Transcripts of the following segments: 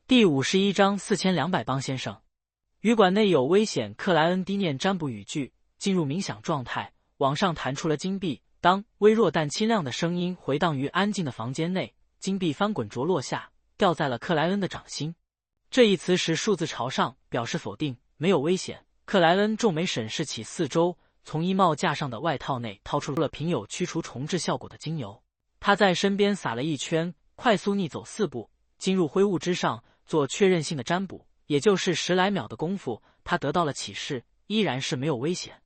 第51章4200邦先生。旅馆内有危险，克莱恩低念占卜语句，进入冥想状态，往上弹出了金币。当微弱但清亮的声音回荡于安静的房间内，金币翻滚着落下，掉在了克莱恩的掌心。这一词使数字朝上，表示否定，没有危险。克莱恩皱眉审视起四周，从衣帽架上的外套内掏出了瓶有驱除虫治效果的精油。他在身边撒了一圈，快速逆走4步，进入灰雾之上，做确认性的占卜。也就是10来秒的功夫，他得到了启示，依然是没有危险。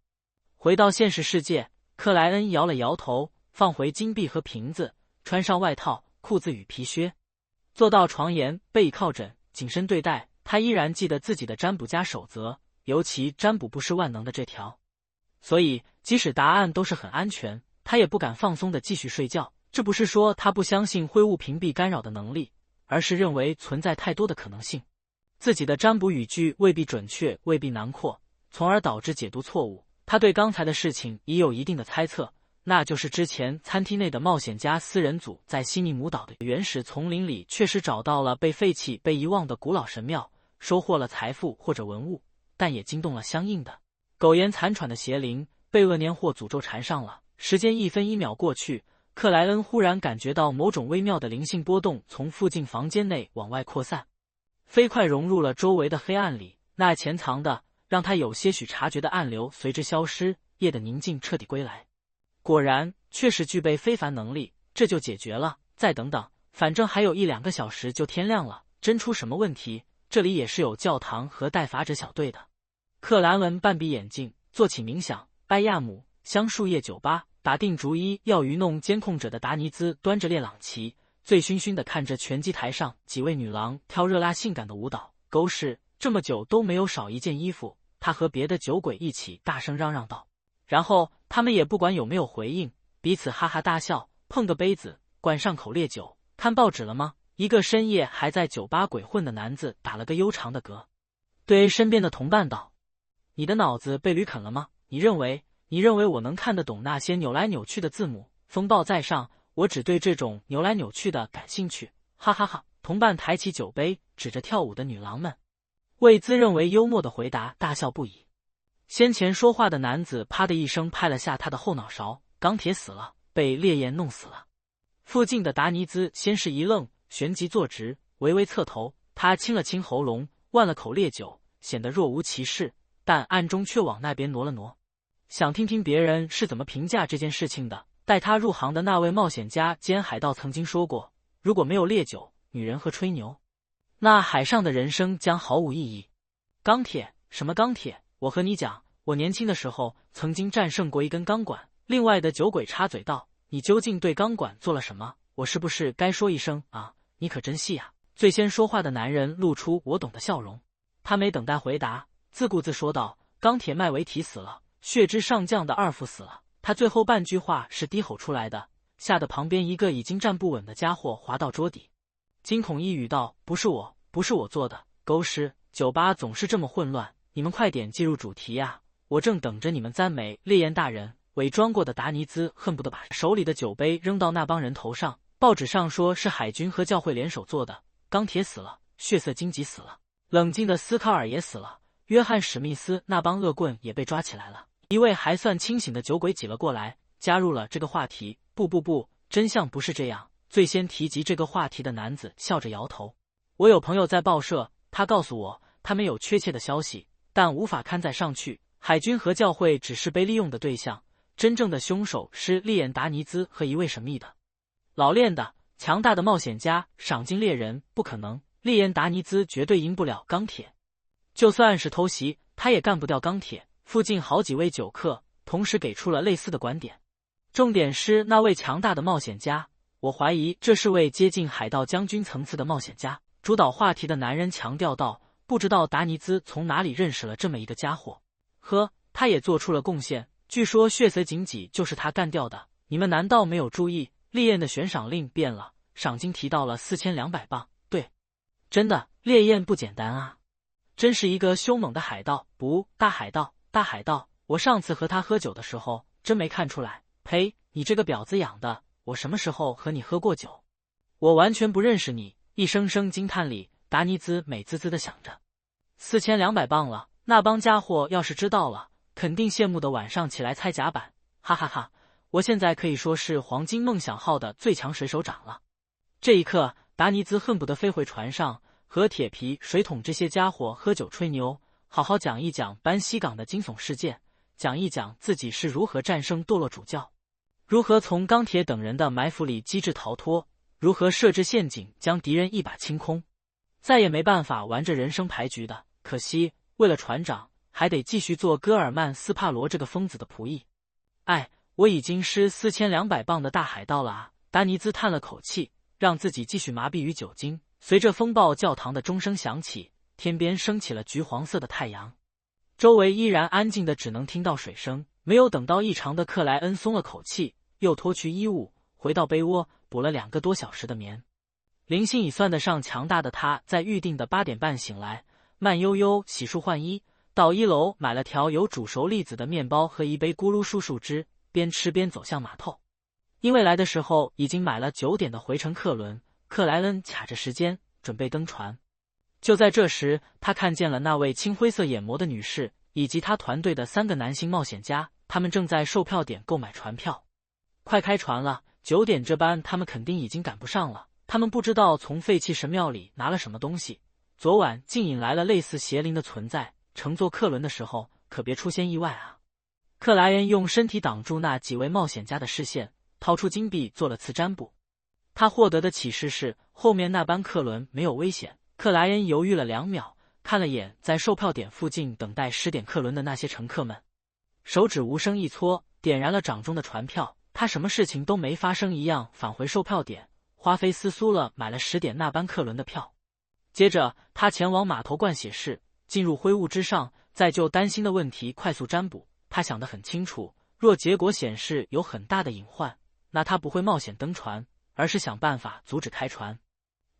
回到现实世界，克莱恩摇了摇头，放回金币和瓶子，穿上外套、裤子与皮靴，坐到床沿，背倚靠枕，谨慎对待。他依然记得自己的占卜家守则，尤其占卜不是万能的这条，所以即使答案都是很安全，他也不敢放松地继续睡觉。这不是说他不相信灰雾屏蔽干扰的能力，而是认为存在太多的可能性。自己的占卜语句未必准确，未必囊括，从而导致解读错误。他对刚才的事情已有一定的猜测，那就是之前餐厅内的冒险家4人组在西尼姆岛的原始丛林里确实找到了被废弃、被遗忘的古老神庙，收获了财富或者文物，但也惊动了相应的苟延残喘的邪灵，被恶年或诅咒缠上了。时间1分1秒过去，克莱恩忽然感觉到某种微妙的灵性波动从附近房间内往外扩散，飞快融入了周围的黑暗里。那潜藏的让他有些许察觉的暗流随之消失，夜的宁静彻底归来。果然确实具备非凡能力，这就解决了。再等等，反正还有1、2个小时就天亮了，真出什么问题，这里也是有教堂和待法者小队的。克莱恩半闭眼睛，做起冥想。拜亚姆香树叶酒吧打定主意要愚弄监控者的达尼兹端着列朗奇，醉醺醺地看着拳击台上几位女郎跳热辣性感的舞蹈。狗屎，这么久都没有少一件衣服，他和别的酒鬼一起大声嚷嚷道。然后他们也不管有没有回应，彼此哈哈大笑，碰个杯子，灌上口烈酒。看报纸了吗？一个深夜还在酒吧鬼混的男子打了个悠长的嗝，对身边的同伴道：你的脑子被驴啃了吗？你认为我能看得懂那些扭来扭去的字母？风暴在上，我只对这种扭来扭去的感兴趣，哈哈哈！同伴抬起酒杯，指着跳舞的女郎们，为自认为幽默的回答大笑不已。先前说话的男子啪的一声拍了下他的后脑勺，钢铁死了，被烈焰弄死了。附近的达尼兹先是一愣，旋即坐直，微微侧头。他清了清喉咙，灌了口烈酒，显得若无其事，但暗中却往那边挪了挪，想听听别人是怎么评价这件事情的。带他入行的那位冒险家兼海盗曾经说过，如果没有烈酒、女人和吹牛，那海上的人生将毫无意义。钢铁？什么钢铁？我和你讲，我年轻的时候曾经战胜过一根钢管。另外的酒鬼插嘴道：你究竟对钢管做了什么？我是不是该说一声啊？你可真细啊！最先说话的男人露出我懂的笑容，他没等待回答，自顾自说道：钢铁麦维提死了，血之上将的二副死了。他最后半句话是低吼出来的，吓得旁边一个已经站不稳的家伙滑到桌底，惊恐一语道：不是我做的。狗屎！酒吧总是这么混乱，你们快点进入主题呀！我正等着你们赞美烈焰大人。伪装过的达尼兹恨不得把手里的酒杯扔到那帮人头上。报纸上说是海军和教会联手做的，钢铁死了，血色荆棘死了，冷静的斯考尔也死了，约翰史密斯那帮恶棍也被抓起来了。一位还算清醒的酒鬼挤了过来，加入了这个话题。不，真相不是这样。最先提及这个话题的男子笑着摇头。我有朋友在报社，他告诉我他们有确切的消息，但无法刊载上去。海军和教会只是被利用的对象，真正的凶手是烈焰达尼兹和一位神秘的、老练的、强大的冒险家，赏金猎人。不可能，烈焰达尼兹绝对赢不了钢铁，就算是偷袭，他也干不掉钢铁。附近好几位酒客同时给出了类似的观点。重点是那位强大的冒险家，我怀疑这是位接近海盗将军层次的冒险家。主导话题的男人强调道：不知道达尼兹从哪里认识了这么一个家伙。呵，他也做出了贡献，据说血色荆棘就是他干掉的。你们难道没有注意，烈焰的悬赏令变了，赏金提到了4200镑。对，真的，烈焰不简单啊，真是一个凶猛的海盗。不，大海盗。我上次和他喝酒的时候真没看出来。呸，你这个婊子养的，我什么时候和你喝过酒？我完全不认识你。一声声惊叹里达尼兹美滋滋地想着，4200磅了，那帮家伙要是知道了，肯定羡慕的晚上起来猜甲板，哈哈哈！我现在可以说是黄金梦想号的最强水手长了。这一刻，达尼兹恨不得飞回船上，和铁皮、水桶这些家伙喝酒吹牛，好好讲一讲班西港的惊悚事件，讲一讲自己是如何战胜堕落主教，如何从钢铁等人的埋伏里机智逃脱，如何设置陷阱将敌人一把清空。再也没办法玩着人生牌局的，可惜为了船长，还得继续做戈尔曼·斯帕罗这个疯子的仆役。哎，我已经是4200磅的大海盗了啊！达尼兹叹了口气，让自己继续麻痹于酒精。随着风暴教堂的钟声响起，天边升起了橘黄色的太阳，周围依然安静的只能听到水声。没有等到异常的克莱恩松了口气，又脱去衣物，回到被窝，补了2个多小时的眠。灵性已算得上强大的他，在预定的8点半醒来，慢悠悠洗漱换衣，到1楼买了条有煮熟栗子的面包和一杯咕噜树树汁，边吃边走向码头。因为来的时候已经买了9点的回程客轮，克莱恩卡着时间准备登船。就在这时，他看见了那位青灰色眼膜的女士以及他团队的3个男性冒险家，他们正在售票点购买船票。快开船了，9点这班他们肯定已经赶不上了。他们不知道从废弃神庙里拿了什么东西，昨晚竟引来了类似邪灵的存在，乘坐客轮的时候可别出现意外啊！克莱恩用身体挡住那几位冒险家的视线，掏出金币做了次占卜。他获得的启示是后面那班客轮没有危险。克莱恩犹豫了2秒，看了眼在售票点附近等待10点客轮的那些乘客们，手指无声一搓，点燃了掌中的船票。他什么事情都没发生一样返回售票点，花费思苏了买了10点那班客轮的票。接着他前往码头盥洗室，进入灰雾之上，再就担心的问题快速占卜。他想得很清楚，若结果显示有很大的隐患，那他不会冒险登船，而是想办法阻止开船，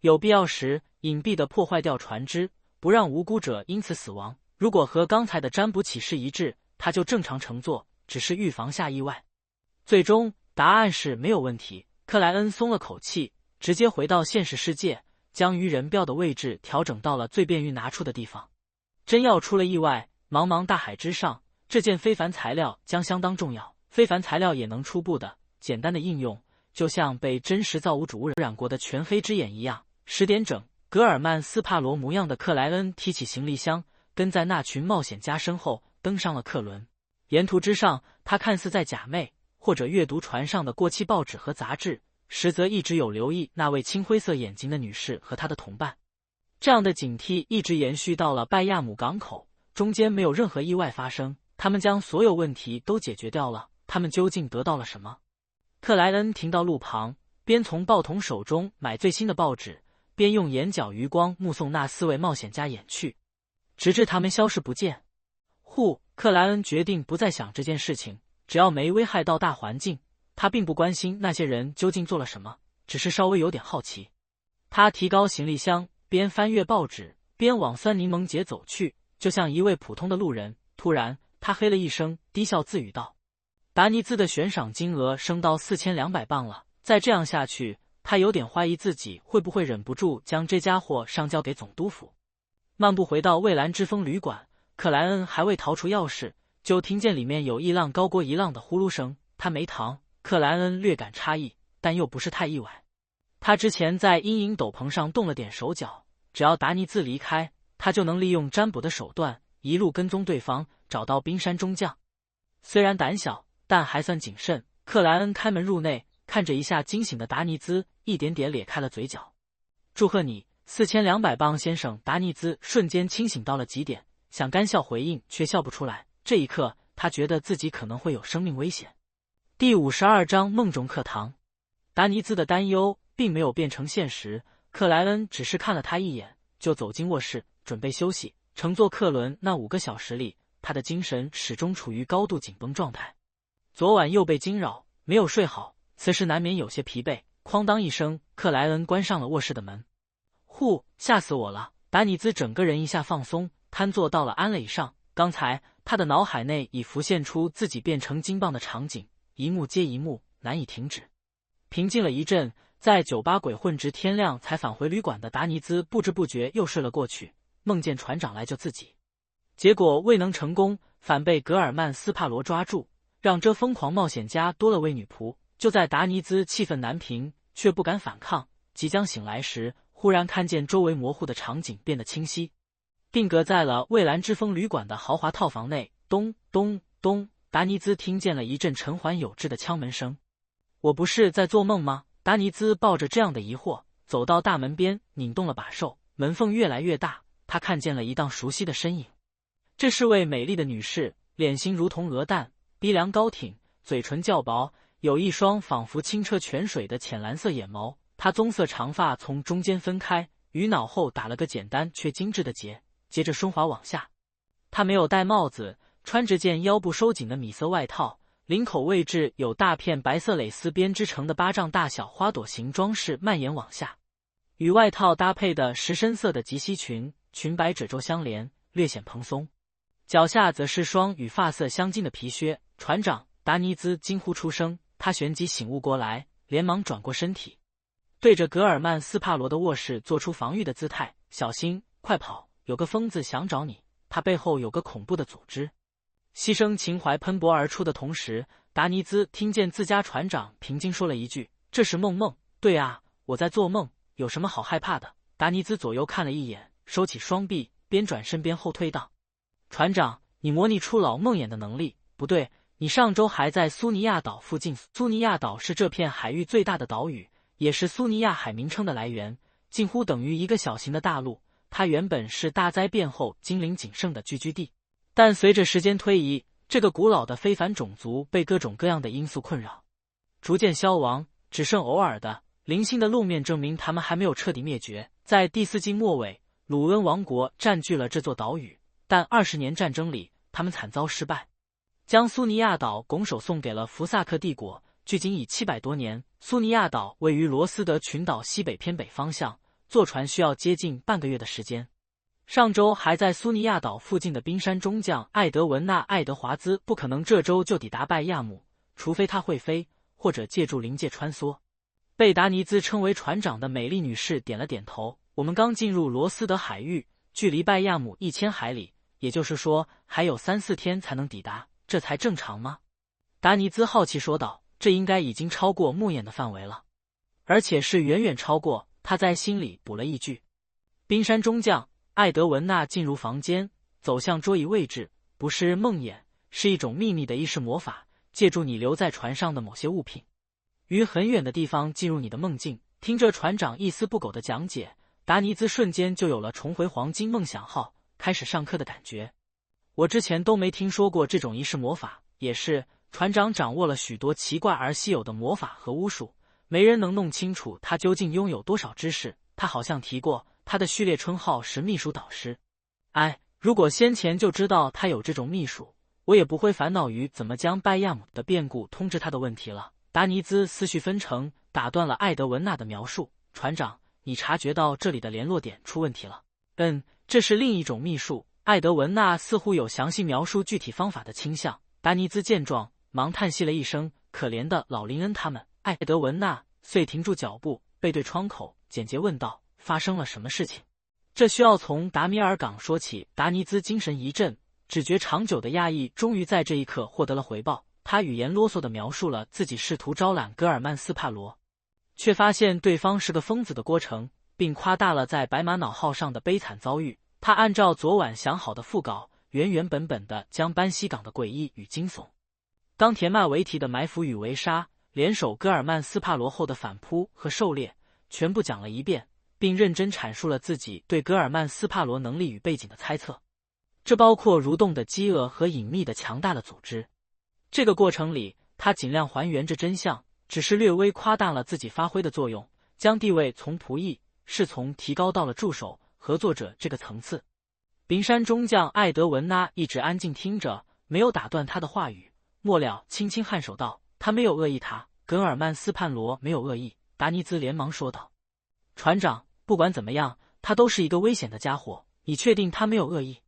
有必要时隐蔽地破坏掉船只，不让无辜者因此死亡。如果和刚才的占卜启示一致，他就正常乘坐，只是预防下意外。最终答案是没有问题。克莱恩松了口气，直接回到现实世界，将鱼人标的位置调整到了最便于拿出的地方。真要出了意外，茫茫大海之上，这件非凡材料将相当重要。非凡材料也能初步的、简单的应用，就像被真实造物主污染过的全黑之眼一样。10点整，格尔曼斯帕罗模样的克莱恩提起行李箱，跟在那群冒险家身后登上了客轮。沿途之上，他看似在假寐，或者阅读船上的过期报纸和杂志，实则一直有留意那位青灰色眼睛的女士和她的同伴。这样的警惕一直延续到了拜亚姆港口，中间没有任何意外发生，他们将所有问题都解决掉了。他们究竟得到了什么？克莱恩停到路旁，边从报童手中买最新的报纸，边用眼角余光目送那4位冒险家远去，直至他们消失不见。克莱恩决定不再想这件事情，只要没危害到大环境，他并不关心那些人究竟做了什么，只是稍微有点好奇。他提高行李箱，边翻阅报纸，边往酸柠檬节走去，就像一位普通的路人。突然，他嘿了一声，低笑自语道：“达尼兹的悬赏金额升到4200磅了，再这样下去，他有点怀疑自己会不会忍不住将这家伙上交给总督府。”漫步回到蔚蓝之风旅馆，克莱恩还未逃出钥匙，就听见里面有一浪高过一浪的呼噜声。他没糖，克莱恩略感诧异，但又不是太意外。他之前在阴影斗篷上动了点手脚，只要达尼兹离开，他就能利用占卜的手段一路跟踪对方，找到冰山中将。虽然胆小，但还算谨慎。克莱恩开门入内，看着一下惊醒的达尼兹，一点点咧开了嘴角。祝贺你，4200磅先生。达尼兹瞬间清醒到了极点，想干笑回应，却笑不出来。这一刻，他觉得自己可能会有生命危险。第52章梦中课堂。达尼兹的担忧并没有变成现实，克莱恩只是看了他一眼，就走进卧室，准备休息。乘坐客轮那5个小时里，他的精神始终处于高度紧绷状态。昨晚又被惊扰，没有睡好，此时难免有些疲惫。哐当一声，克莱恩关上了卧室的门。吓死我了！达尼兹整个人一下放松，瘫坐到了安垒上。刚才他的脑海内已浮现出自己变成金棒的场景，一幕接一幕，难以停止。平静了一阵，在酒吧鬼混直天亮才返回旅馆的达尼兹不知不觉又睡了过去，梦见船长来救自己，结果未能成功，反被格尔曼斯帕罗抓住，让这疯狂冒险家多了位女仆。就在达尼兹气愤难平，却不敢反抗，即将醒来时，忽然看见周围模糊的场景变得清晰，定格在了蔚蓝之风旅馆的豪华套房内。咚咚咚，达尼兹听见了一阵沉缓有致的敲门声。我不是在做梦吗？达尼兹抱着这样的疑惑，走到大门边，拧动了把手，门缝越来越大，他看见了一道熟悉的身影。这是位美丽的女士，脸型如同鹅蛋，鼻梁高挺，嘴唇较薄，有一双仿佛清澈泉水的浅蓝色眼眸。她棕色长发从中间分开，于脑后打了个简单却精致的结，接着顺滑往下。她没有戴帽子，穿着件腰部收紧的米色外套，领口位置有大片白色蕾丝编织成的巴掌大小花朵形装饰蔓延往下，与外套搭配的是深色的及膝裙，裙摆褶皱相连，略显蓬松，脚下则是双与发色相近的皮靴。船长，达尼兹惊呼出声，他旋即醒悟过来，连忙转过身体，对着格尔曼斯帕罗的卧室做出防御的姿态，小心，快跑，有个疯子想找你，他背后有个恐怖的组织。牺牲情怀喷薄而出的同时，达尼兹听见自家船长平静说了一句：“这是梦。”对啊，我在做梦，有什么好害怕的？达尼兹左右看了一眼，收起双臂，边转身边后退道：“船长，你模拟出老梦魇的能力，不对，你上周还在苏尼亚岛附近。苏尼亚岛是这片海域最大的岛屿，也是苏尼亚海名称的来源，近乎等于一个小型的大陆。它原本是大灾变后精灵仅剩的聚居地。”但随着时间推移，这个古老的非凡种族被各种各样的因素困扰，逐渐消亡，只剩偶尔的零星的露面证明他们还没有彻底灭绝。在第4纪末尾，鲁恩王国占据了这座岛屿，但20年战争里，他们惨遭失败，将苏尼亚岛拱手送给了福萨克帝国。距今已700多年，苏尼亚岛位于罗斯德群岛西北偏北方向，坐船需要接近半个月的时间。上周还在苏尼亚岛附近的冰山中将艾德文纳·爱德华兹不可能这周就抵达拜亚姆，除非他会飞，或者借助灵界穿梭。被达尼兹称为船长的美丽女士点了点头：“我们刚进入罗斯德海域，距离拜亚姆1000海里，也就是说还有3-4天才能抵达，这才正常吗？”达尼兹好奇说道：“这应该已经超过目眼的范围了，而且是远远超过。”他在心里补了一句。冰山中将艾德文纳进入房间，走向桌椅位置。不是梦魇，是一种秘密的意识魔法，借助你留在船上的某些物品，于很远的地方进入你的梦境。听着船长一丝不苟的讲解，达尼兹瞬间就有了重回黄金梦想号开始上课的感觉。我之前都没听说过这种仪式魔法，也是，船长掌握了许多奇怪而稀有的魔法和巫术，没人能弄清楚他究竟拥有多少知识。他好像提过，他的序列称号是秘书导师。哎，如果先前就知道他有这种秘书，我也不会烦恼于怎么将拜亚姆的变故通知他的问题了。达尼兹思绪纷呈，打断了艾德文纳的描述：“船长，你察觉到这里的联络点出问题了？”“这是另一种秘术。”艾德文纳似乎有详细描述具体方法的倾向。达尼兹见状，忙叹息了一声：“可怜的老林恩他们。”艾德文纳遂停住脚步，背对窗口，简洁问道：“发生了什么事情？”“这需要从达米尔港说起。”达尼兹精神一振，只觉长久的压抑终于在这一刻获得了回报。他语言啰嗦地描述了自己试图招揽戈尔曼斯帕罗，却发现对方是个疯子的过程，并夸大了在白玛瑙号上的悲惨遭遇。他按照昨晚想好的副稿，原原本本地将班西港的诡异与惊悚、冈田麦为题的埋伏与围杀，联手戈尔曼斯帕罗后的反扑和狩猎，全部讲了一遍，并认真阐述了自己对戈尔曼斯帕罗能力与背景的猜测。这包括蠕动的饥饿和隐秘的强大的组织。这个过程里，他尽量还原着真相，只是略微夸大了自己发挥的作用，将地位从仆役、侍从提高到了助手、合作者这个层次。冰山中将艾德文纳一直安静听着，没有打断他的话语。末了，轻轻颔首道：“他没有恶意。”他格尔曼斯潘罗没有恶意。达尼兹连忙说道：“船长，不管怎么样，他都是一个危险的家伙。你确定他没有恶意？”“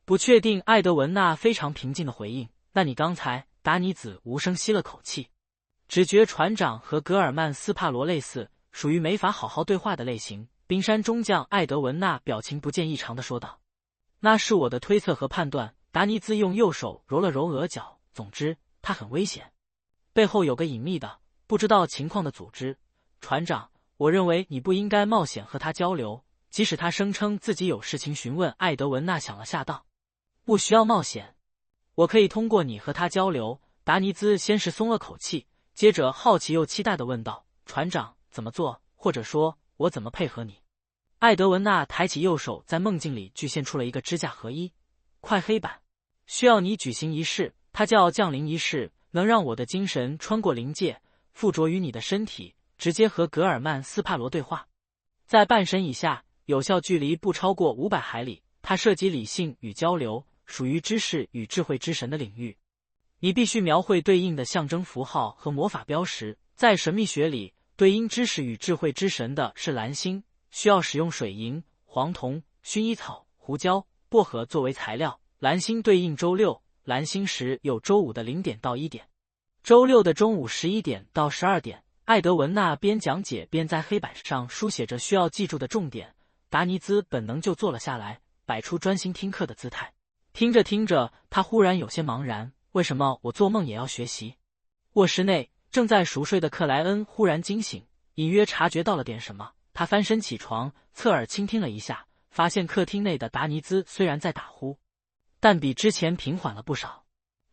不确定。”艾德文纳非常平静的回应。“那你刚才……”达尼兹无声吸了口气，只觉船长和格尔曼斯帕罗类似，属于没法好好对话的类型。冰山中将艾德文纳表情不见异常地说道：“那是我的推测和判断。”达尼兹用右手揉了揉额角。总之，他很危险，背后有个隐秘的、不知道情况的组织。船长，我认为你不应该冒险和他交流，即使他声称自己有事情询问。艾德文纳想了下道：“不需要冒险，我可以通过你和他交流。”达尼兹先是松了口气，接着好奇又期待地问道：“船长，怎么做？或者说，我怎么配合你？”艾德文纳抬起右手，在梦境里具现出了一个支架合一块黑板，需要你举行仪式，它叫降临仪式，能让我的精神穿过灵界，附着于你的身体，直接和格尔曼斯帕罗对话。在半神以下，有效距离不超过500海里，它涉及理性与交流，属于知识与智慧之神的领域。你必须描绘对应的象征符号和魔法标识。在神秘学里，对应知识与智慧之神的是蓝星，需要使用水银、黄铜、薰衣草、胡椒、薄荷作为材料。蓝星对应周六，蓝星时有周五的0点到1点，周六的中午11点到12点。艾德文纳边讲解边在黑板上书写着需要记住的重点。达尼兹本能就坐了下来，摆出专心听课的姿态。听着听着，他忽然有些茫然。为什么我做梦也要学习？卧室内正在熟睡的克莱恩忽然惊醒，隐约察觉到了点什么。他翻身起床，侧耳倾听了一下，发现客厅内的达尼兹虽然在打呼，但比之前平缓了不少。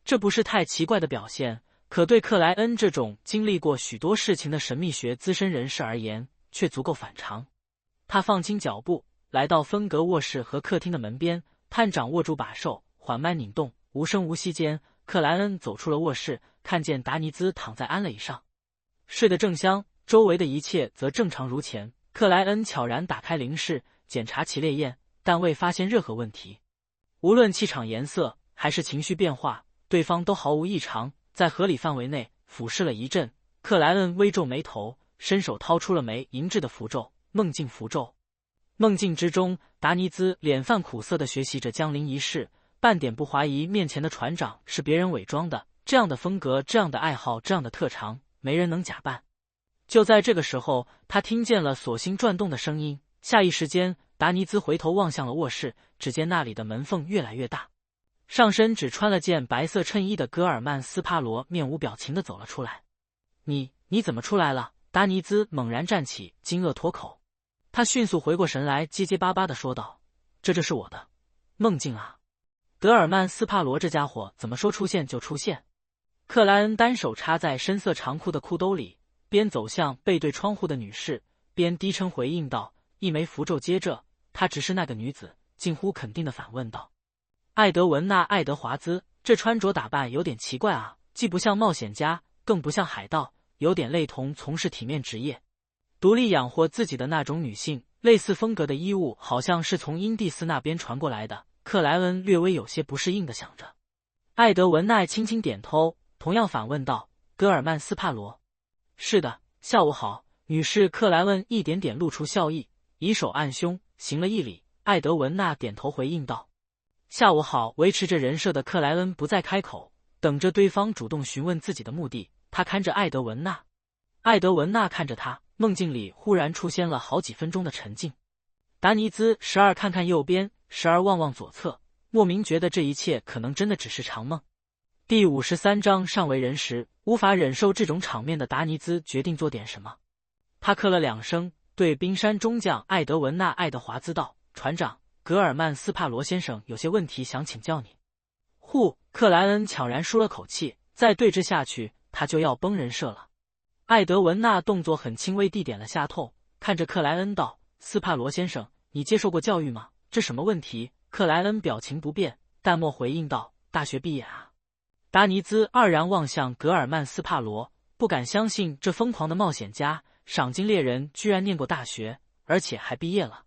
这不是太奇怪的表现，可对克莱恩这种经历过许多事情的神秘学资深人士而言，却足够反常。他放轻脚步，来到分隔卧室和客厅的门边，探掌握住把手，缓慢拧动。无声无息间，克莱恩走出了卧室，看见达尼兹躺在安乐椅上，睡得正香，周围的一切则正常如前。克莱恩悄然打开灵室，检查其烈焰，但未发现任何问题。无论气场颜色还是情绪变化，对方都毫无异常，在合理范围内。俯视了一阵，克莱恩微皱眉头，伸手掏出了枚银质的符咒——梦境符咒。梦境之中，达尼兹脸泛苦涩地学习着降临仪式，半点不怀疑面前的船长是别人伪装的。这样的风格，这样的爱好，这样的特长，没人能假扮。就在这个时候，他听见了锁芯转动的声音。下意识间，达尼兹回头望向了卧室，只见那里的门缝越来越大。上身只穿了件白色衬衣的格尔曼斯帕罗面无表情地走了出来。你怎么出来了？达尼兹猛然站起，惊愕脱口。他迅速回过神来，结结巴巴地说道：“这是我的梦境啊！德尔曼斯帕罗这家伙怎么说出现就出现？”克莱恩单手插在深色长裤的裤兜里，边走向背对窗户的女士，边低声回应道：“一枚符咒。”接着，她只是那个女子，近乎肯定地反问道：“艾德文娜·爱德华兹，这穿着打扮有点奇怪啊，既不像冒险家，更不像海盗，有点类同从事体面职业，独立养活自己的那种女性。类似风格的衣物好像是从因蒂斯那边传过来的。”克莱恩略微有些不适应地想着。艾德文奈轻轻点头，同样反问道：“格尔曼斯帕罗？”“是的，下午好，女士。”克莱恩一点点露出笑意，以手按胸，行了一礼。艾德文娜点头回应道：“下午好。”维持着人设的克莱恩不再开口，等着对方主动询问自己的目的。他看着艾德文娜，艾德文娜看着他，梦境里忽然出现了好几分钟的沉静。达尼兹时而看看右边，时而望望左侧，莫名觉得这一切可能真的只是场梦。第53章尚为人时，无法忍受这种场面的达尼兹决定做点什么。他咳了2声，对冰山中将艾德文娜·爱德华兹道：“船长，格尔曼斯帕罗先生有些问题想请教你。”克莱恩悄然舒了口气，再对峙下去，他就要崩人设了。艾德文娜动作很轻微地点了下头，看着克莱恩道：“斯帕罗先生，你接受过教育吗？这什么问题？”克莱恩表情不变，淡漠回应道：“大学毕业啊。”达尼兹愕然望向格尔曼斯帕罗，不敢相信这疯狂的冒险家、赏金猎人居然念过大学，而且还毕业了。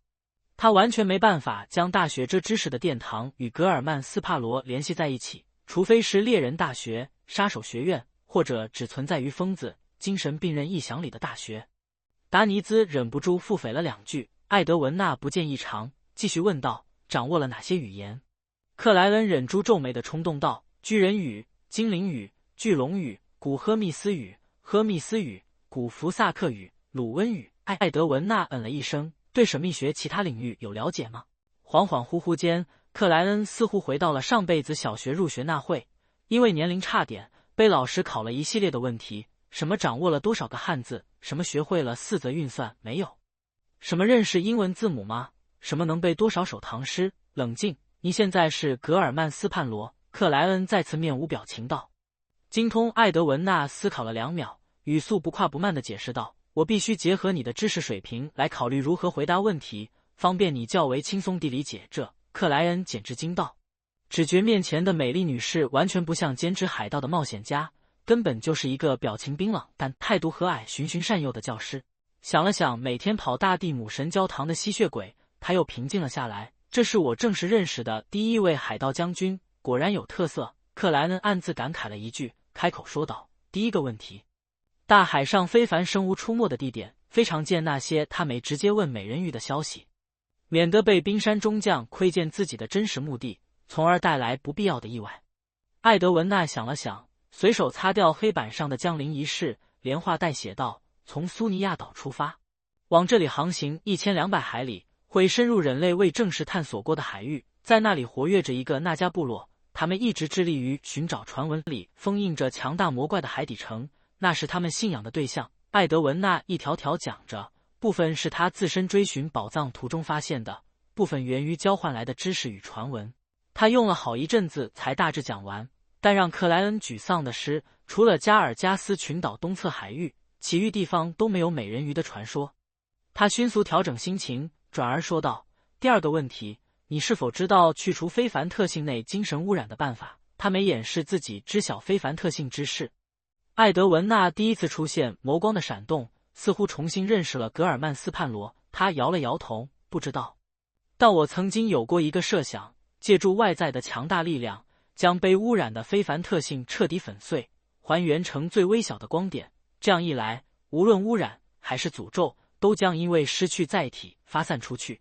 他完全没办法将大学这知识的殿堂与格尔曼斯帕罗联系在一起，除非是猎人大学、杀手学院，或者只存在于疯子、精神病人臆想里的大学。达尼兹忍不住腹诽了2句。艾德文娜不见异常，继续问道：“掌握了哪些语言？”克莱恩忍住皱眉的冲动道：“巨人语、精灵语、巨龙语、古赫密斯语、古弗萨克语、鲁温语、艾德文纳嗯了一声，对神秘学其他领域有了解吗？恍恍惚惚间，克莱恩似乎回到了上辈子小学入学那会，因为年龄差点，被老师考了一系列的问题，什么掌握了多少个汉字，什么学会了4则运算没有，什么认识英文字母吗？什么能背多少首唐诗？冷静，你现在是格尔曼斯潘罗。克莱恩再次面无表情道。精通艾德文纳思考了2秒，语速不快不慢地解释道：我必须结合你的知识水平来考虑如何回答问题，方便你较为轻松地理解。这克莱恩简直惊到，只觉面前的美丽女士完全不像兼职海盗的冒险家，根本就是一个表情冰冷但态度和蔼、循循善诱的教师。想了想每天跑大地母神教堂的吸血鬼，他又平静了下来。这是我正式认识的第一位海盗将军，果然有特色。克莱恩暗自感慨了一句，开口说道：第一个问题，大海上非凡生物出没的地点，非常见那些他没直接问美人鱼的消息，免得被冰山中将窥见自己的真实目的，从而带来不必要的意外。艾德文纳想了想，随手擦掉黑板上的降临仪式，连话带写道：从苏尼亚岛出发，往这里航行1200海里，会深入人类未正式探索过的海域，在那里活跃着一个纳加部落，他们一直致力于寻找传闻里封印着强大魔怪的海底城，那是他们信仰的对象。艾德文纳一条条讲着，部分是他自身追寻宝藏途中发现的，部分源于交换来的知识与传闻。他用了好一阵子才大致讲完，但让克莱恩沮丧的是，除了加尔加斯群岛东侧海域，其余地方都没有美人鱼的传说。他迅速调整心情，转而说道：第二个问题，你是否知道去除非凡特性内精神污染的办法？他没掩饰自己知晓非凡特性之事。艾德文纳第一次出现眸光的闪动，似乎重新认识了格尔曼斯潘罗。他摇了摇头，不知道。但我曾经有过一个设想，借助外在的强大力量，将被污染的非凡特性彻底粉碎，还原成最微小的光点。这样一来，无论污染还是诅咒，都将因为失去载体发散出去，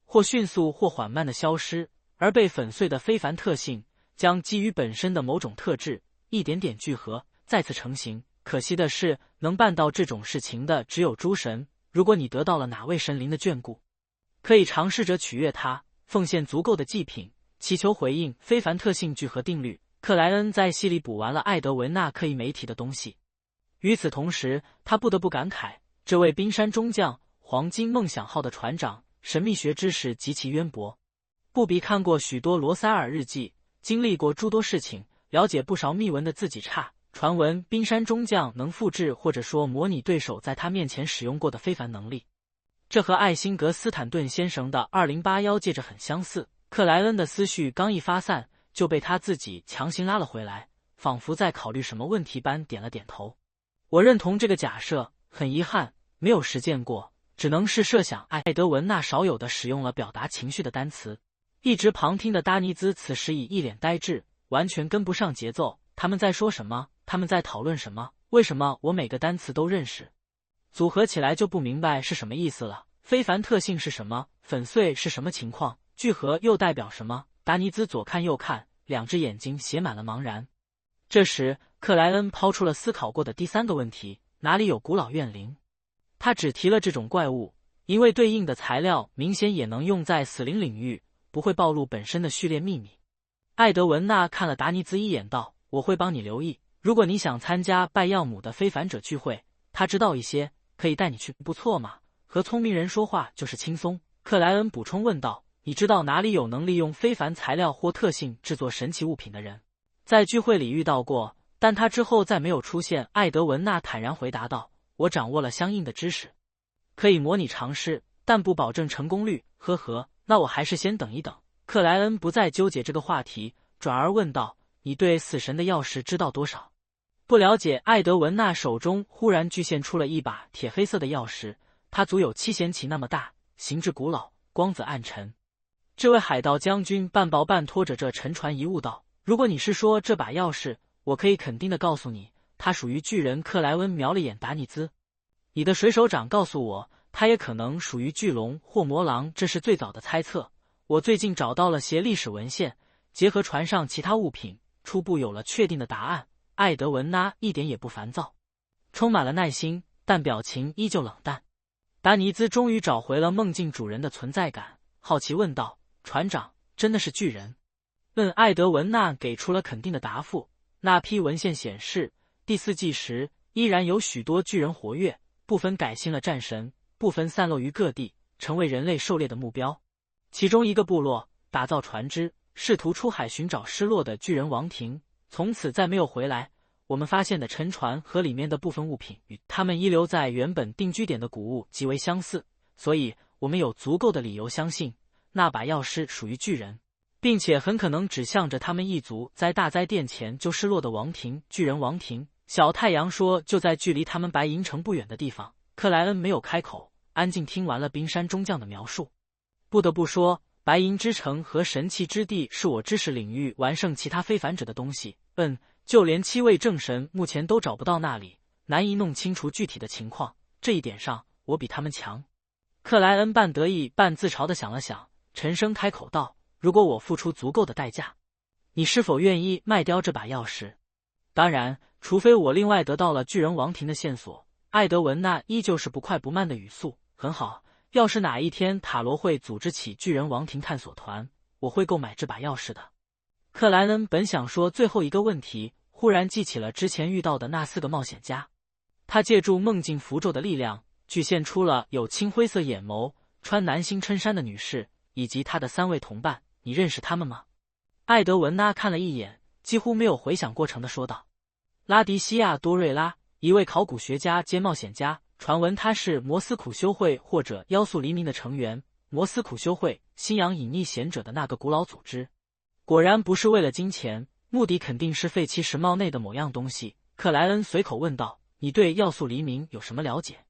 或迅速或缓慢的消失，而被粉碎的非凡特性将基于本身的某种特质一点点聚合，再次成型。可惜的是，能办到这种事情的只有诸神。如果你得到了哪位神灵的眷顾，可以尝试着取悦他，奉献足够的祭品，祈求回应非凡特性聚合定律。克莱恩在戏里补完了艾德文纳刻意没提的东西。与此同时，他不得不感慨，这位冰山中将黄金梦想号的船长神秘学知识极其渊博，不比看过许多罗塞尔日记，经历过诸多事情，了解不少秘闻的自己差。传闻冰山中将能复制或者说模拟对手在他面前使用过的非凡能力，这和艾辛格斯坦顿先生的2081戒指很相似。克莱恩的思绪刚一发散，就被他自己强行拉了回来，仿佛在考虑什么问题般点了点头。我认同这个假设，很遗憾没有实践过，只能是设想。艾德文纳少有的使用了表达情绪的单词。一直旁听的达尼兹此时已一脸呆滞，完全跟不上节奏。他们在说什么？他们在讨论什么？为什么我每个单词都认识，组合起来就不明白是什么意思了？非凡特性是什么？粉碎是什么情况？聚合又代表什么？达尼兹左看右看，两只眼睛写满了茫然。这时，克莱恩抛出了思考过的第3个问题：哪里有古老怨灵？他只提了这种怪物，因为对应的材料明显也能用在死灵领域，不会暴露本身的序列秘密。艾德文纳看了达尼兹一眼道：我会帮你留意，如果你想参加拜耀姆的非凡者聚会，他知道一些，可以带你去。不错嘛，和聪明人说话就是轻松。克莱恩补充问道：你知道哪里有能利用非凡材料或特性制作神奇物品的人？在聚会里遇到过，但他之后再没有出现。艾德文纳坦然回答道：我掌握了相应的知识，可以模拟尝试，但不保证成功率。呵呵，那我还是先等一等。克莱恩不再纠结这个话题，转而问道：你对死神的钥匙知道多少？不了解。艾德文纳手中忽然巨现出了一把铁黑色的钥匙，它足有7弦旗那么大，形制古老，光泽暗沉。这位海盗将军半抱半拖着这沉船一物道：如果你是说这把钥匙，我可以肯定的告诉你，它属于巨人。克莱恩瞄了眼达尼兹，你的水手长告诉我，它也可能属于巨龙或魔狼，这是最早的猜测。我最近找到了些历史文献，结合船上其他物品，初步有了确定的答案。艾德文纳一点也不烦躁，充满了耐心，但表情依旧冷淡。达尼兹终于找回了梦境主人的存在感，好奇问道：“船长，真的是巨人？”艾德文纳给出了肯定的答复。那批文献显示，第4纪时依然有许多巨人活跃，部分改信了战神，部分散落于各地，成为人类狩猎的目标。其中一个部落打造船只，试图出海寻找失落的巨人王庭，从此再没有回来。我们发现的沉船和里面的部分物品与他们遗留在原本定居点的古物极为相似，所以我们有足够的理由相信那把钥匙属于巨人，并且很可能指向着他们一族在大灾殿前就失落的王庭——巨人王庭。小太阳说就在距离他们白银城不远的地方。克莱恩没有开口，安静听完了冰山中将的描述。不得不说，白银之城和神器之地是我知识领域完胜其他非凡者的东西。就连7位正神目前都找不到那里，难以弄清楚具体的情况。这一点上，我比他们强。克莱恩半得意半自嘲地想了想，沉声开口道：“如果我付出足够的代价，你是否愿意卖掉这把钥匙？”当然，除非我另外得到了巨人王庭的线索。艾德文纳依旧是不快不慢的语速。很好，要是哪一天塔罗会组织起巨人王庭探索团，我会购买这把钥匙的。克莱恩本想说最后一个问题，忽然记起了之前遇到的那4个冒险家。他借助梦境符咒的力量，具现出了有青灰色眼眸、穿男星衬衫的女士，以及他的3位同伴。你认识他们吗？艾德文纳看了一眼，几乎没有回想过程的说道：“拉迪西亚·多瑞拉，一位考古学家兼冒险家，传闻他是摩斯苦修会或者妖素黎明的成员。摩斯苦修会信仰隐匿贤者的那个古老组织。果然不是为了金钱，目的肯定是废弃石帽内的某样东西。”克莱恩随口问道：“你对要素黎明有什么了解？”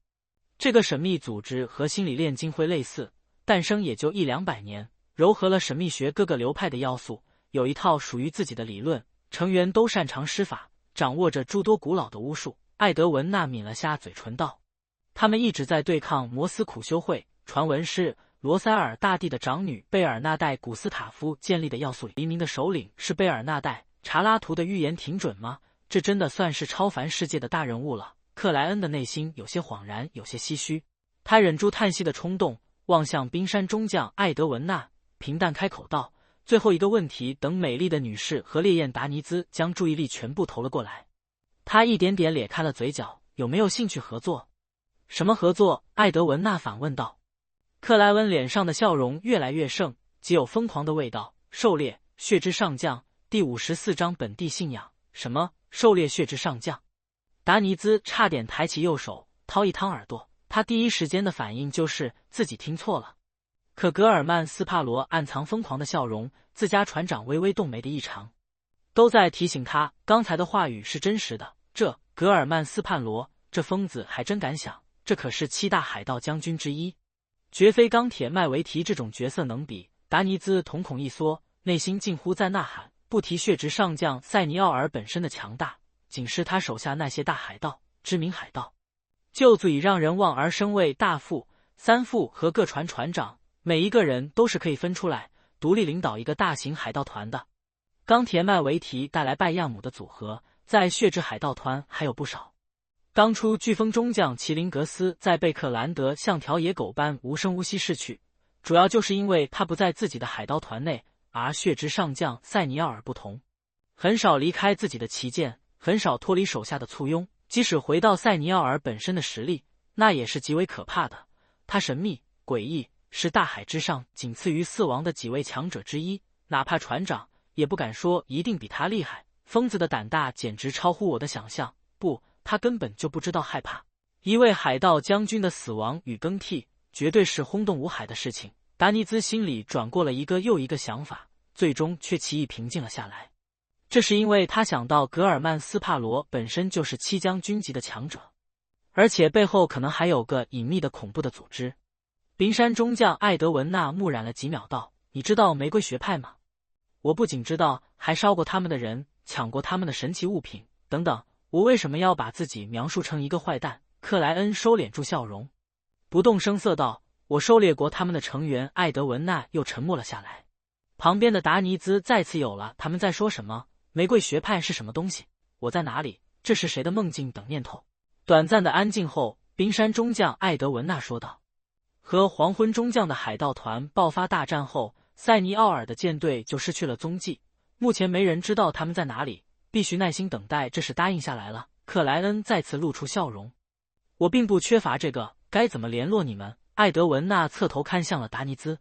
这个神秘组织和心理炼金会类似，诞生也就100-200年，糅合了神秘学各个流派的要素，有一套属于自己的理论，成员都擅长施法，掌握着诸多古老的巫术。艾德文纳抿了下嘴唇道：“他们一直在对抗摩斯苦修会，传闻是罗塞尔大帝的长女贝尔纳代·古斯塔夫建立的要素黎明的首领是贝尔纳代。查拉图的预言挺准吗？这真的算是超凡世界的大人物了。”克莱恩的内心有些恍然，有些唏嘘。他忍住叹息的冲动，望向冰山中将艾德文纳，平淡开口道：“最后一个问题。”等美丽的女士和烈焰达尼兹将注意力全部投了过来，他一点点咧开了嘴角：“有没有兴趣合作？”“什么合作？”艾德文纳反问道。克莱恩脸上的笑容越来越盛，极有疯狂的味道。“狩猎血之上将，第54章本地信仰。”“什么？狩猎血之上将？”达尼兹差点抬起右手掏一掏耳朵，他第一时间的反应就是自己听错了。可格尔曼斯帕罗暗藏疯狂的笑容，自家船长微微动眉的异常，都在提醒他刚才的话语是真实的。格尔曼斯帕罗这疯子还真敢想，这可是7大海盗将军之一，绝非钢铁麦维提这种角色能比。达尼兹瞳孔一缩，内心近乎在呐喊，不提血值上将塞尼奥尔本身的强大，仅是他手下那些大海盗、知名海盗，就足以让人望而生畏。大副、3副和各船船长，每一个人都是可以分出来独立领导一个大型海盗团的。钢铁麦维提带来拜亚姆的组合，在血之海盗团还有不少。当初飓风中将麒麟格斯在贝克兰德像条野狗般无声无息逝去，主要就是因为他不在自己的海盗团内，而血之上将塞尼奥尔不同，很少离开自己的旗舰，很少脱离手下的簇拥，即使回到塞尼奥尔本身的实力，那也是极为可怕的。他神秘诡异，是大海之上仅次于4王的几位强者之一，哪怕船长也不敢说一定比他厉害。疯子的胆大简直超乎我的想象，不，他根本就不知道害怕。一位海盗将军的死亡与更替，绝对是轰动五海的事情。达尼兹心里转过了一个又一个想法，最终却奇异平静了下来。这是因为他想到格尔曼斯帕罗本身就是7将军级的强者，而且背后可能还有个隐秘的恐怖的组织。冰山中将艾德文纳木然了几秒道：“你知道玫瑰学派吗？我不仅知道，还烧过他们的人，抢过他们的神奇物品等等。我为什么要把自己描述成一个坏蛋？”克莱恩收敛住笑容，不动声色道：“我狩猎过他们的成员。”艾德文纳又沉默了下来。旁边的达尼兹再次有了他们在说什么，玫瑰学派是什么东西，我在哪里，这是谁的梦境等念头。短暂的安静后，冰山中将艾德文纳说道。和黄昏中将的海盗团爆发大战后，塞尼奥尔的舰队就失去了踪迹，目前没人知道他们在哪里，必须耐心等待。这事答应下来了。克莱恩再次露出笑容。我并不缺乏这个，该怎么联络你们？艾德文纳侧头看向了达尼兹，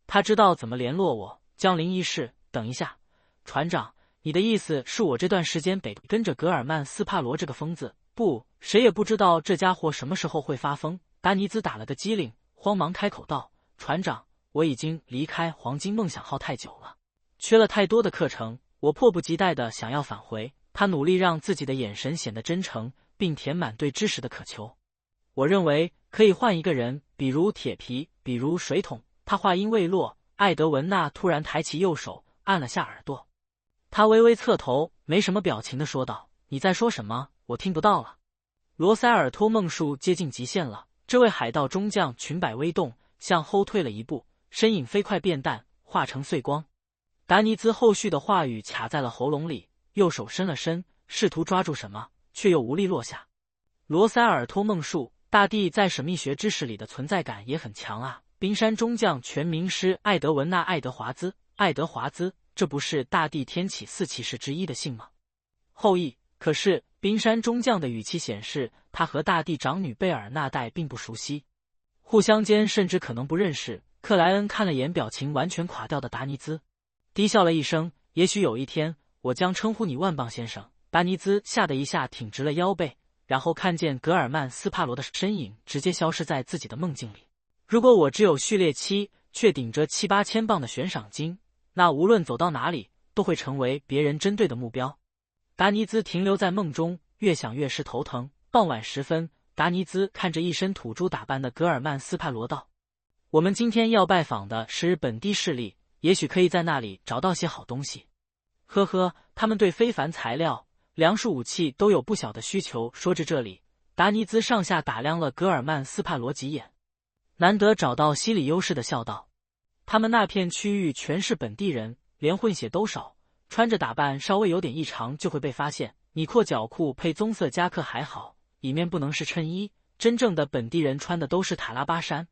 他知道怎么联络我。江林一世，等一下，船长，你的意思是我这段时间得跟着格尔曼斯帕罗这个疯子？不，谁也不知道这家伙什么时候会发疯。达尼兹打了个激灵，慌忙开口道：船长，我已经离开黄金梦想号太久了，缺了太多的课程，我迫不及待地想要返回。他努力让自己的眼神显得真诚，并填满对知识的渴求。我认为可以换一个人，比如铁皮，比如水桶。他话音未落，艾德文纳突然抬起右手按了下耳朵，他微微侧头，没什么表情地说道：你在说什么？我听不到了。罗塞尔托梦术接近极限了，这位海盗中将裙摆微动，向后退了一步，身影飞快变淡，化成碎光。达尼兹后续的话语卡在了喉咙里，右手伸了伸，试图抓住什么，却又无力落下。罗塞尔托梦术，大帝在神秘学知识里的存在感也很强啊。冰山中将全名师艾德文纳·爱德华兹，爱德华兹，这不是大帝天启四骑士之一的姓吗？后羿。可是冰山中将的语气显示，他和大帝长女贝尔纳代并不熟悉，互相间甚至可能不认识。克莱恩看了眼表情完全垮掉的达尼兹，低笑了一声：也许有一天，我将称呼你万磅先生。达尼兹吓得一下挺直了腰背，然后看见格尔曼斯帕罗的身影直接消失在自己的梦境里。如果我只有序列期，却顶着7、8千磅的悬赏金，那无论走到哪里，都会成为别人针对的目标。达尼兹停留在梦中，越想越是头疼。傍晚时分，达尼兹看着一身土猪打扮的格尔曼斯帕罗道：我们今天要拜访的是本地势力，也许可以在那里找到些好东西。呵呵，他们对非凡材料、粮食、武器都有不小的需求。说至这里，达尼兹上下打量了格尔曼斯帕罗几眼，难得找到心理优势的笑道：他们那片区域全是本地人，连混血都少，穿着打扮稍微有点异常就会被发现。你阔脚裤配棕色夹克还好，里面不能是衬衣。真正的本地人穿的都是塔拉巴衫，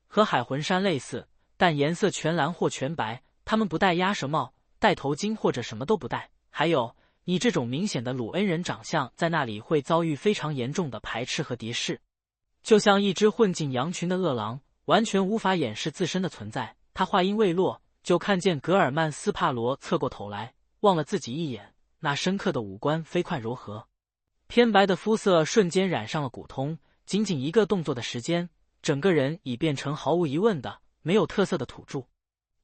和海魂衫类似，但颜色全蓝或全白。他们不戴鸭舌帽，戴头巾或者什么都不戴。还有，你这种明显的鲁恩人长相在那里会遭遇非常严重的排斥和敌视，就像一只混进羊群的饿狼，完全无法掩饰自身的存在。他话音未落，就看见格尔曼斯帕罗侧过头来，望了自己一眼，那深刻的五官飞快柔和，偏白的肤色瞬间染上了古通。仅仅一个动作的时间，整个人已变成毫无疑问的没有特色的土著。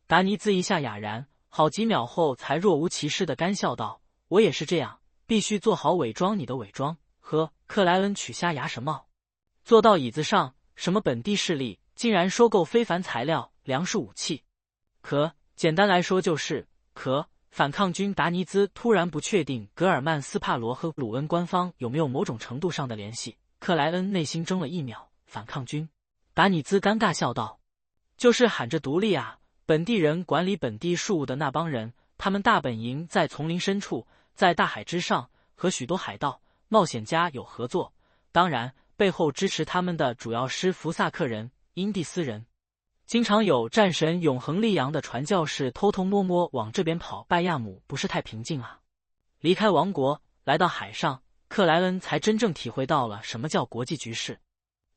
达尼兹一下哑然，好几秒后才若无其事地干笑道：我也是这样，必须做好伪装你的伪装。呵，克莱恩取下鸭舌帽，坐到椅子上。什么本地势力竟然收购非凡材料、粮食、武器？简单来说就是反抗军。达尼兹突然不确定格尔曼斯帕罗和鲁恩官方有没有某种程度上的联系。克莱恩内心怔了一秒，反抗军？达尼兹尴尬笑道：就是喊着独立啊，本地人管理本地事务的那帮人，他们大本营在丛林深处，在大海之上，和许多海盗、冒险家有合作。当然，背后支持他们的主要是福萨克人、因蒂斯人。经常有战神永恒力扬的传教士偷偷摸摸往这边跑。拜亚姆不是太平静啊。离开王国，来到海上，克莱恩才真正体会到了什么叫国际局势。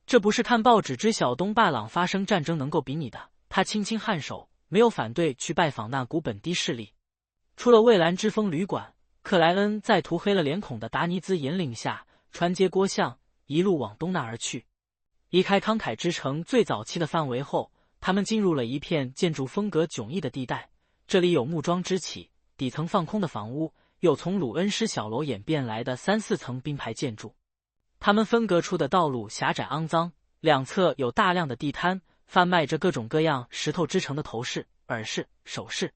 这不是看报纸知晓东巴朗发生战争能够比拟的。他轻轻颔首，没有反对去拜访那股本地势力。出了蔚蓝之风旅馆，克莱恩在涂黑了脸孔的达尼兹引领下，穿街过巷，一路往东那而去。离开慷慨之城最早期的范围后，他们进入了一片建筑风格迥异的地带。这里有木桩支起、底层放空的房屋，有从鲁恩施小楼演变来的3、4层并排建筑。它们分隔出的道路狭窄肮脏，两侧有大量的地摊，贩卖着各种各样石头制成的头饰、耳饰、首饰，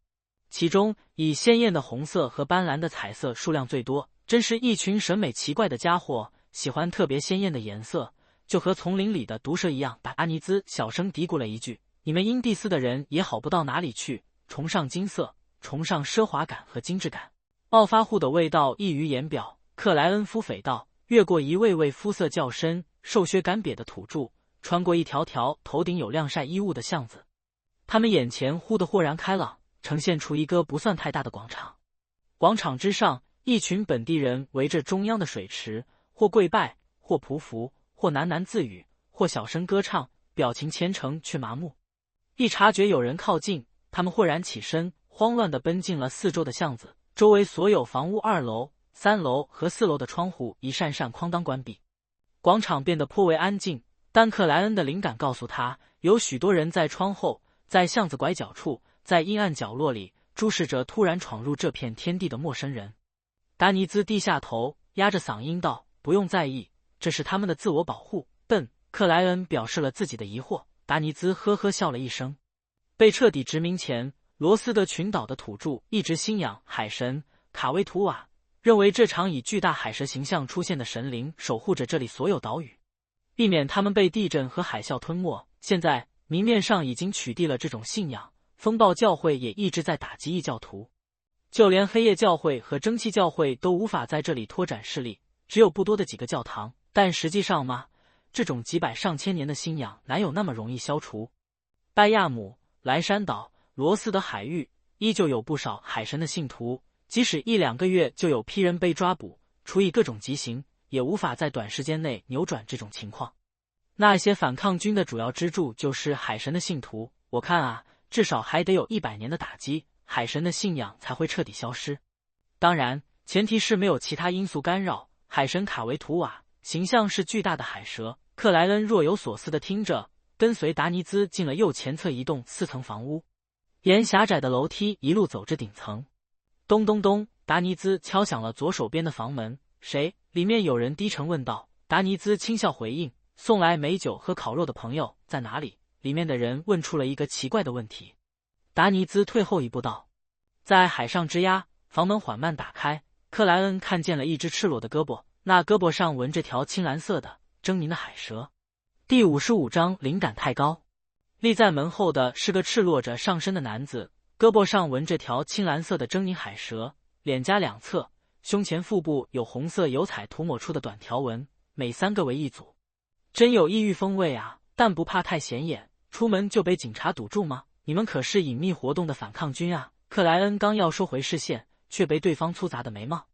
其中以鲜艳的红色和斑斓的彩色数量最多。真是一群审美奇怪的家伙，喜欢特别鲜艳的颜色，就和丛林里的毒蛇一样。达尼兹小声嘀咕了一句：你们因蒂斯的人也好不到哪里去，崇尚金色，崇尚奢华感和精致感，暴发户的味道溢于言表。克莱恩夫匪道，越过一位位肤色较深、瘦削干瘪的土著，穿过一条条头顶有晾晒衣物的巷子。他们眼前忽地豁然开朗，呈现出一个不算太大的广场。广场之上，一群本地人围着中央的水池，或跪拜，或匍匐，或喃喃自语，或小声歌唱，表情虔诚却麻木。一察觉有人靠近，他们豁然起身，慌乱地奔进了四周的巷子。周围所有房屋2楼、3楼和4楼的窗户一扇扇哐当关闭，广场变得颇为安静。但克莱恩的灵感告诉他，有许多人在窗后，在巷子拐角处，在阴暗角落里注视着突然闯入这片天地的陌生人。达尼兹低下头，压着嗓音道：“不用在意，这是他们的自我保护。”笨。克莱恩表示了自己的疑惑。达尼兹呵呵笑了一声。被彻底殖民前，罗斯德群岛的土著一直信仰海神卡维图瓦，认为这场以巨大海蛇形象出现的神灵守护着这里所有岛屿，避免他们被地震和海啸吞没。现在明面上已经取缔了这种信仰，风暴教会也一直在打击异教徒，就连黑夜教会和蒸汽教会都无法在这里拓展势力，只有不多的几个教堂。但实际上嘛，这种几百上千年的信仰哪有那么容易消除？拜亚姆、莱山岛、罗斯德海域依旧有不少海神的信徒，即使1-2个月就有批人被抓捕，处以各种极刑，也无法在短时间内扭转这种情况。那些反抗军的主要支柱就是海神的信徒，我看啊，至少还得有100年的打击，海神的信仰才会彻底消失。当然，前提是没有其他因素干扰。海神卡维图瓦形象是巨大的海蛇。克莱恩若有所思地听着，跟随达尼兹进了右前侧一栋4层房屋，沿狭窄的楼梯一路走至顶层。咚咚咚，达尼兹敲响了左手边的房门。谁？里面有人低沉问道。达尼兹轻笑回应，送来美酒和烤肉的朋友在哪里？里面的人问出了一个奇怪的问题。达尼兹退后一步道，在海上之鸦。房门缓慢打开，克莱恩看见了一只赤裸的胳膊，那胳膊上纹着条青蓝色的狰狞的海蛇。第55章灵感太高。立在门后的是个赤裸着上身的男子，胳膊上纹着条青蓝色的狰狞海蛇，脸颊两侧、胸前、腹部有红色油彩涂抹出的短条纹，每3个为一组。真有异域风味啊，但不怕太显眼，出门就被警察堵住吗？你们可是隐秘活动的反抗军啊！克莱恩刚要收回视线，却被对方粗杂的眉毛、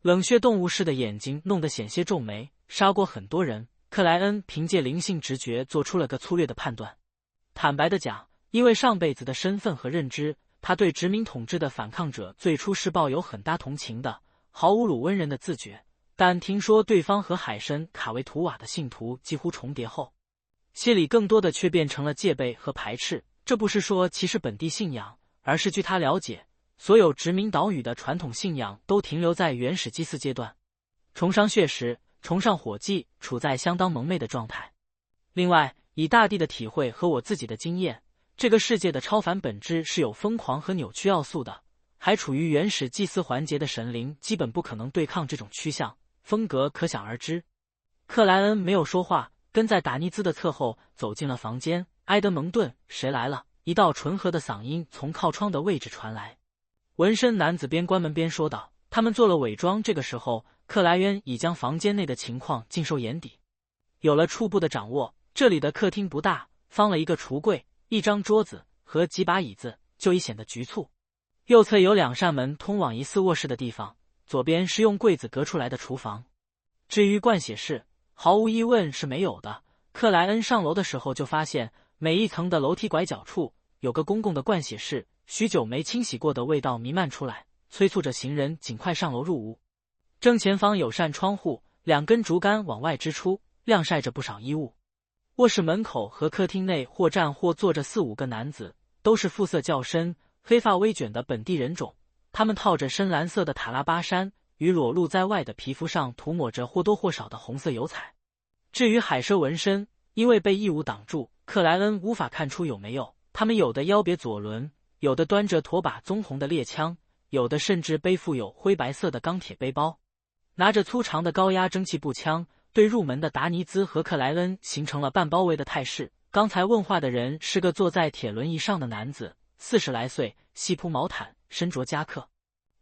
冷血动物似的眼睛弄得险些皱眉。杀过很多人，克莱恩凭借灵性直觉做出了个粗略的判断。坦白的讲，因为上辈子的身份和认知，他对殖民统治的反抗者最初是抱有很大同情的，毫无鲁温人的自觉。但听说对方和海参卡维图瓦的信徒几乎重叠后，心里更多的却变成了戒备和排斥。这不是说歧视本地信仰，而是据他了解，所有殖民岛屿的传统信仰都停留在原始祭祀阶段，崇尚血食，崇尚火祭，处在相当蒙昧的状态。另外，以大地的体会和我自己的经验，这个世界的超凡本质是有疯狂和扭曲要素的，还处于原始祭祀环节的神灵基本不可能对抗这种趋向，风格可想而知。克莱恩没有说话，跟在达尼兹的侧后走进了房间。埃德蒙顿，谁来了？一道醇和的嗓音从靠窗的位置传来。纹身男子边关门边说道：“他们做了伪装。”这个时候，克莱恩已将房间内的情况尽收眼底，有了初步的掌握。这里的客厅不大，放了一个橱柜、一张桌子和几把椅子，就已显得局促。右侧有2扇门通往疑似卧室的地方，左边是用柜子隔出来的厨房。至于盥洗室，毫无疑问是没有的。克莱恩上楼的时候就发现，每一层的楼梯拐角处有个公共的盥洗室，许久没清洗过的味道弥漫出来，催促着行人尽快上楼入屋。正前方有扇窗户，2根竹竿往外支出，晾晒着不少衣物。卧室门口和客厅内或站或坐着4-5个男子，都是肤色较深、黑发微卷的本地人种。他们套着深蓝色的塔拉巴衫，与裸露在外的皮肤上涂抹着或多或少的红色油彩。至于海蛇纹身，因为被异物挡住，克莱恩无法看出有没有。他们有的腰别左轮，有的端着妥把棕红的猎枪，有的甚至背负有灰白色的钢铁背包，拿着粗长的高压蒸汽步枪，对入门的达尼兹和克莱恩形成了半包围的态势。刚才问话的人是个坐在铁轮椅上的男子，40来岁，细铺毛毯，身着夹克。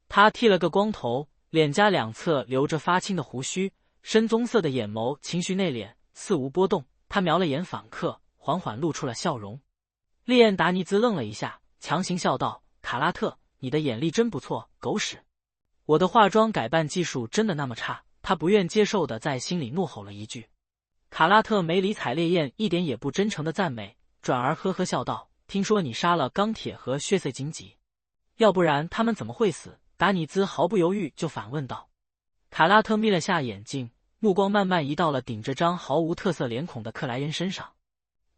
他剃了个光头，脸颊两侧留着发青的胡须，深棕色的眼眸情绪内敛，似无波动，他瞄了眼访客，缓缓露出了笑容。烈焰达尼兹愣了一下，强行笑道：“卡拉特，你的眼力真不错，狗屎！我的化妆改扮技术真的那么差？”他不愿接受的在心里怒吼了一句。卡拉特没理睬烈焰一点也不真诚的赞美，转而呵呵笑道：“听说你杀了钢铁和血色荆棘，要不然他们怎么会死？”达尼兹毫不犹豫就反问道。卡拉特眯了下眼睛，目光慢慢移到了顶着张毫无特色脸孔的克莱恩身上。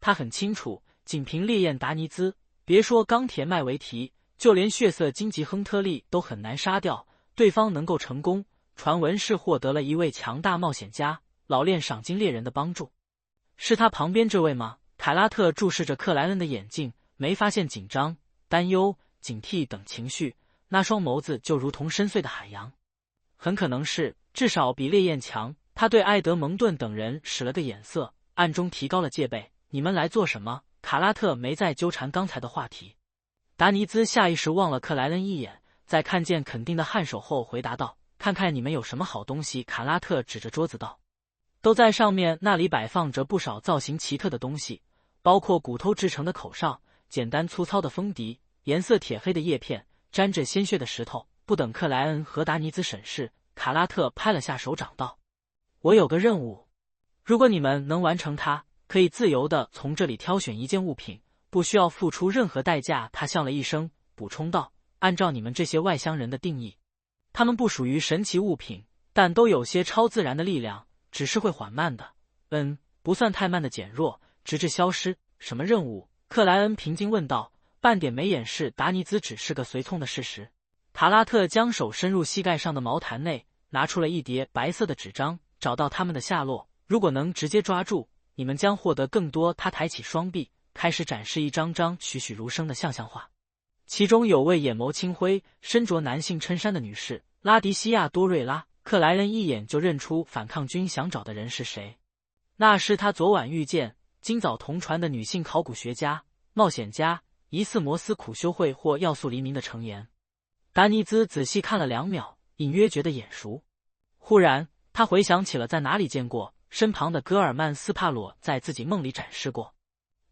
他很清楚，仅凭烈焰达尼兹，别说钢铁麦维提，就连血色荆棘亨特利都很难杀掉。对方能够成功，传闻是获得了一位强大冒险家老练赏金猎人的帮助。是他旁边这位吗？凯拉特注视着克莱恩的眼睛，没发现紧张、担忧、警惕等情绪，那双眸子就如同深邃的海洋。很可能是，至少比烈焰强。他对埃德蒙顿等人使了个眼色，暗中提高了戒备。你们来做什么？卡拉特没再纠缠刚才的话题。达尼兹下意识望了克莱恩一眼，在看见肯定的颔首后回答道：“看看你们有什么好东西。”卡拉特指着桌子道：“都在上面，那里摆放着不少造型奇特的东西，包括骨头制成的口哨、简单粗糙的风笛、颜色铁黑的叶片、沾着鲜血的石头。”不等克莱恩和达尼兹审视，卡拉特拍了下手掌道：“我有个任务，如果你们能完成它，可以自由地从这里挑选一件物品，不需要付出任何代价。”他笑了一声，补充道：“按照你们这些外乡人的定义，它们不属于神奇物品，但都有些超自然的力量，只是会缓慢的，不算太慢的减弱，直至消失。”什么任务？克莱恩平静问道，半点没掩饰达尼兹只是个随从的事实。卡拉特将手伸入膝盖上的毛毯内，拿出了一叠白色的纸张，找到他们的下落。如果能直接抓住，你们将获得更多。他抬起双臂，开始展示一张张栩栩如生的像画。其中有位眼眸青灰、身着男性衬衫的女士，拉迪西亚·多瑞拉。克莱恩一眼就认出反抗军想找的人是谁，那是他昨晚遇见、今早同船的女性考古学家、冒险家，疑似摩斯苦修会或要素黎明的成员。达尼兹仔细看了2秒，隐约觉得眼熟。忽然，他回想起了在哪里见过，身旁的戈尔曼斯帕罗在自己梦里展示过。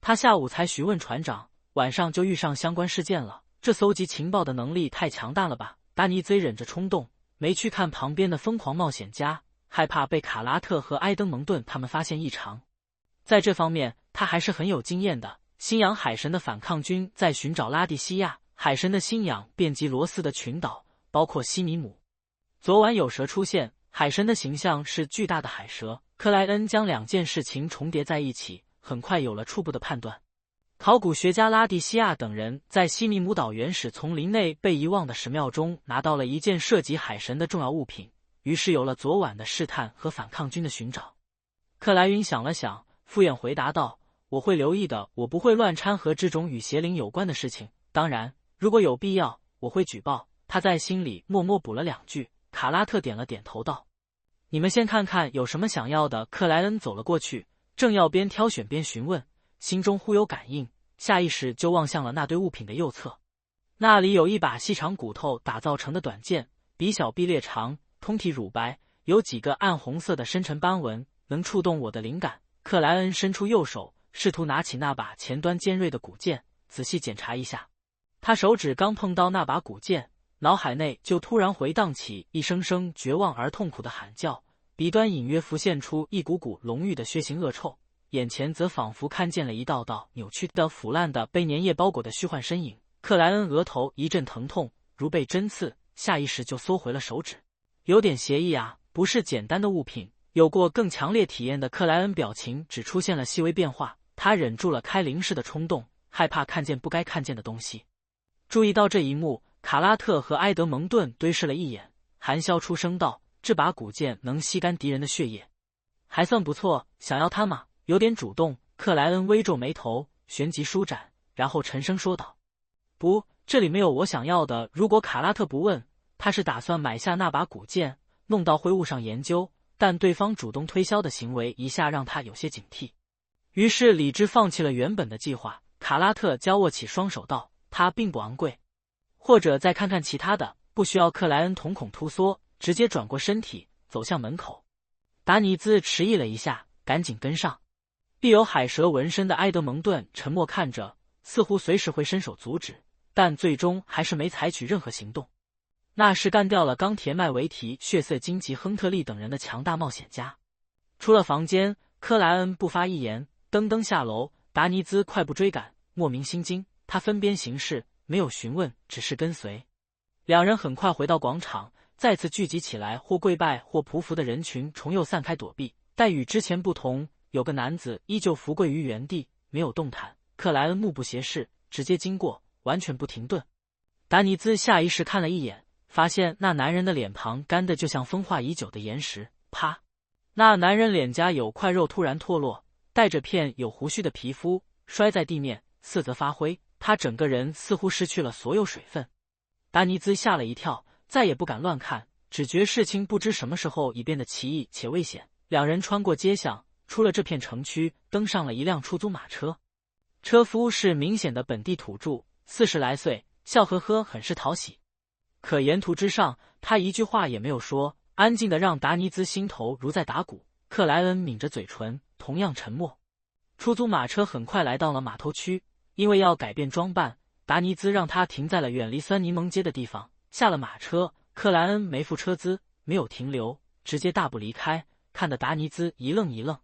他下午才询问船长，晚上就遇上相关事件了。这搜集情报的能力太强大了吧？达尼兹忍着冲动，没去看旁边的疯狂冒险家，害怕被卡拉特和埃登蒙顿他们发现异常。在这方面，他还是很有经验的。信仰海神的反抗军在寻找拉蒂西亚。海神的信仰遍及罗斯的群岛，包括西米姆。昨晚有蛇出现，海神的形象是巨大的海蛇。克莱恩将2件事情重叠在一起，很快有了初步的判断。考古学家拉蒂西亚等人在西米姆岛原始丛林内被遗忘的石庙中拿到了一件涉及海神的重要物品，于是有了昨晚的试探和反抗军的寻找。克莱恩想了想，敷衍回答道：“我会留意的，我不会乱掺和这种与邪灵有关的事情。当然，如果有必要，我会举报。”他在心里默默补了2句。卡拉特点了点头道：“你们先看看有什么想要的。”克莱恩走了过去，正要边挑选边询问，心中忽有感应，下意识就望向了那堆物品的右侧。那里有一把细长骨头打造成的短剑，比小臂略长，通体乳白，有几个暗红色的深沉斑纹，能触动我的灵感。克莱恩伸出右手，试图拿起那把前端尖锐的骨剑，仔细检查一下。他手指刚碰到那把古剑，脑海内就突然回荡起一声声绝望而痛苦的喊叫，鼻端隐约浮现出一股股浓郁的血腥恶臭，眼前则仿佛看见了一道道扭曲的、腐烂的、被粘液包裹的虚幻身影。克莱恩额头一阵疼痛，如被针刺，下意识就缩回了手指。有点邪异啊，不是简单的物品。有过更强烈体验的克莱恩表情只出现了细微变化，他忍住了开灵视的冲动，害怕看见不该看见的东西。注意到这一幕，卡拉特和埃德蒙顿对视了一眼，含笑出声道：“这把古剑能吸干敌人的血液，还算不错。想要它吗？”有点主动。克莱恩微皱眉头，旋即舒展，然后沉声说道：“不，这里没有我想要的。”如果卡拉特不问，他是打算买下那把古剑，弄到灰雾上研究，但对方主动推销的行为一下让他有些警惕，于是理智放弃了原本的计划。卡拉特交握起双手道：“它并不昂贵，或者再看看其他的。”不需要。克莱恩瞳孔突缩，直接转过身体走向门口。达尼兹迟疑了一下，赶紧跟上。必有海蛇纹身的埃德蒙顿沉默看着，似乎随时会伸手阻止，但最终还是没采取任何行动。那是干掉了钢铁麦维提、血色荆棘亨特利等人的强大冒险家。出了房间，克莱恩不发一言，噔噔下楼。达尼兹快步追赶，莫名心惊。他分边行事，没有询问，只是跟随。两人很快回到广场，再次聚集起来，或跪拜或匍匐的人群重又散开躲避。但与之前不同，有个男子依旧伏跪于原地，没有动弹。克莱恩目不斜视，直接经过，完全不停顿。达尼兹下意识看了一眼，发现那男人的脸庞干得就像风化已久的岩石。啪！那男人脸颊有块肉突然脱落，带着片有胡须的皮肤摔在地面，四则发灰。他整个人似乎失去了所有水分。达尼兹吓了一跳，再也不敢乱看，只觉事情不知什么时候已变得奇异且危险。两人穿过街巷，出了这片城区，登上了一辆出租马车。车夫是明显的本地土著，40来岁，笑呵呵，很是讨喜。可沿途之上，他一句话也没有说，安静的让达尼兹心头如在打鼓。克莱恩抿着嘴唇，同样沉默。出租马车很快来到了码头区，因为要改变装扮，达尼兹让他停在了远离酸柠檬街的地方。下了马车，克莱恩没付车资，没有停留，直接大步离开，看得达尼兹一愣一愣。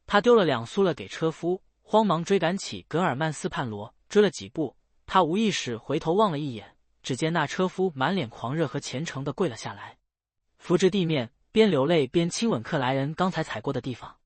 他丢了2苏勒给车夫，慌忙追赶起格尔曼斯潘罗。追了几步，他无意识回头望了一眼，只见那车夫满脸狂热和虔诚地跪了下来，扶着地面，边流泪边亲吻克莱恩刚才踩过的地方。